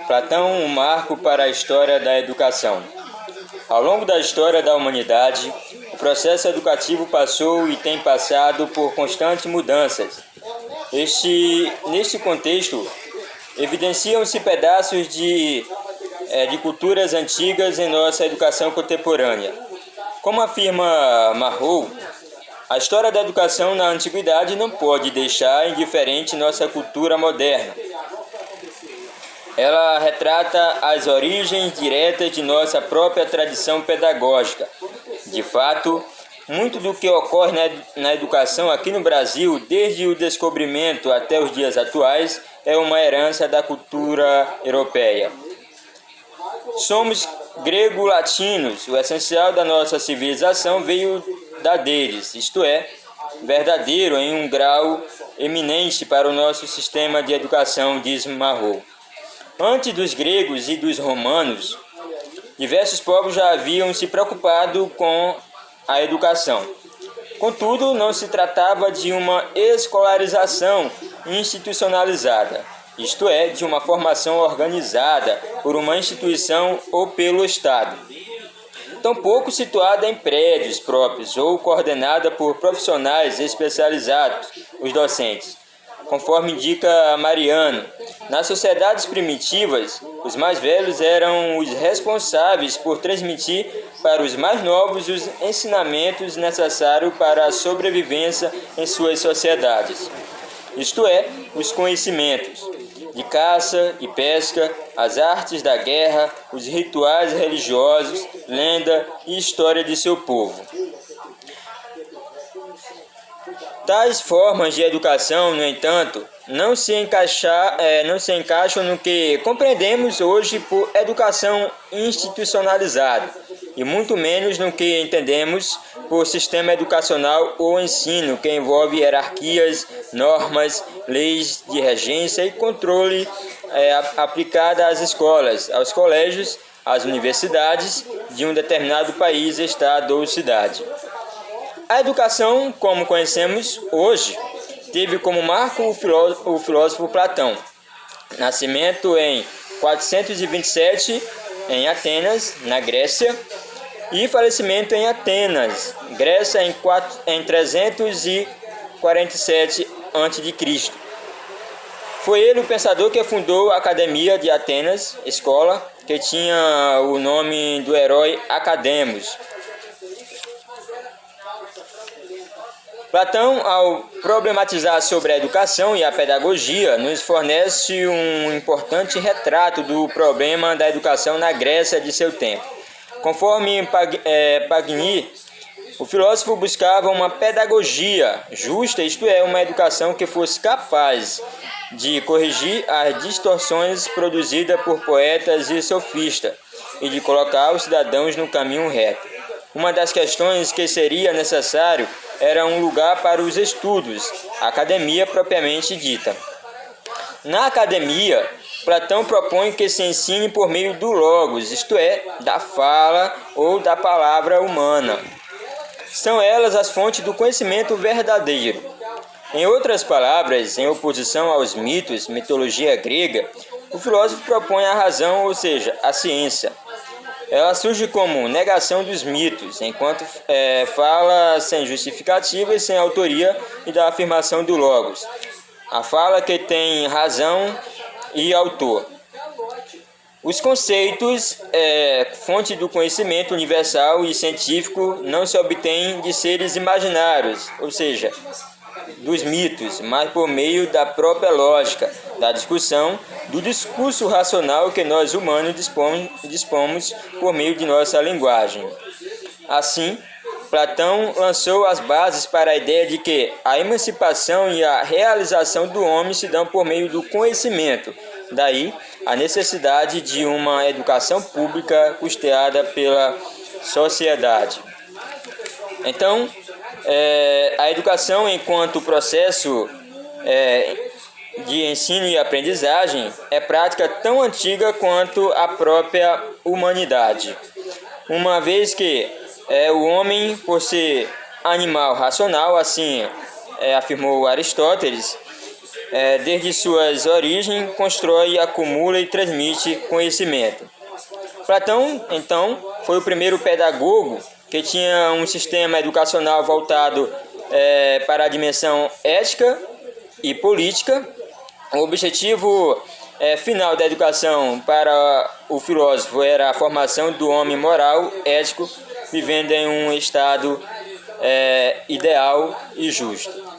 Platão, um marco para a história da educação. Ao longo da história da humanidade, o processo educativo passou e tem passado por constantes mudanças. Neste contexto, evidenciam-se pedaços de culturas antigas em nossa educação contemporânea. Como afirma Marrow, a história da educação na antiguidade não pode deixar indiferente nossa cultura moderna. Ela retrata as origens diretas de nossa própria tradição pedagógica. De fato, muito do que ocorre na educação aqui no Brasil, desde o descobrimento até os dias atuais, é uma herança da cultura europeia. Somos grego-latinos, o essencial da nossa civilização veio da deles, isto é, verdadeiro em um grau eminente para o nosso sistema de educação, diz Marrow. Antes dos gregos e dos romanos, diversos povos já haviam se preocupado com a educação. Contudo, não se tratava de uma escolarização institucionalizada, isto é, de uma formação organizada por uma instituição ou pelo Estado. Tampouco situada em prédios próprios ou coordenada por profissionais especializados, os docentes. Conforme indica Mariano, nas sociedades primitivas, os mais velhos eram os responsáveis por transmitir para os mais novos os ensinamentos necessários para a sobrevivência em suas sociedades. Isto é, os conhecimentos de caça e pesca, as artes da guerra, os rituais religiosos, lenda e história de seu povo. Tais formas de educação, no entanto, não se encaixam no que compreendemos hoje por educação institucionalizada, e muito menos no que entendemos por sistema educacional ou ensino, que envolve hierarquias, normas, leis de regência e controle aplicada às escolas, aos colégios, às universidades de um determinado país, estado ou cidade. A educação, como conhecemos hoje, teve como marco o filósofo Platão. Nascimento em 427 em Atenas, na Grécia, e falecimento em Atenas, Grécia, em 347 a.C. Foi ele o pensador que fundou a Academia de Atenas, escola que tinha o nome do herói Academos. Platão, ao problematizar sobre a educação e a pedagogia, nos fornece um importante retrato do problema da educação na Grécia de seu tempo. Conforme Pagny, o filósofo buscava uma pedagogia justa, isto é, uma educação que fosse capaz de corrigir as distorções produzidas por poetas e sofistas e de colocar os cidadãos no caminho reto. Uma das questões que seria necessário era um lugar para os estudos, a academia propriamente dita. Na academia, Platão propõe que se ensine por meio do logos, isto é, da fala ou da palavra humana. São elas as fontes do conhecimento verdadeiro. Em outras palavras, em oposição aos mitos, mitologia grega, o filósofo propõe a razão, ou seja, a ciência. Ela surge como negação dos mitos, enquanto fala sem justificativa e sem autoria e da afirmação do logos. A fala que tem razão e autor. Os conceitos, fonte do conhecimento universal e científico, não se obtêm de seres imaginários, ou seja, dos mitos, mas por meio da própria lógica, da discussão, do discurso racional que nós humanos dispomos por meio de nossa linguagem. Assim, Platão lançou as bases para a ideia de que a emancipação e a realização do homem se dão por meio do conhecimento. Daí, a necessidade de uma educação pública custeada pela sociedade. Então, a educação enquanto processo de ensino e aprendizagem é prática tão antiga quanto a própria humanidade, uma vez que o homem, por ser animal racional, assim afirmou Aristóteles, desde suas origens, constrói, acumula e transmite conhecimento. Platão, então, foi o primeiro pedagogo que tinha um sistema educacional voltado para a dimensão ética e política. O objetivo final da educação para o filósofo era a formação do homem moral, ético, vivendo em um estado ideal e justo.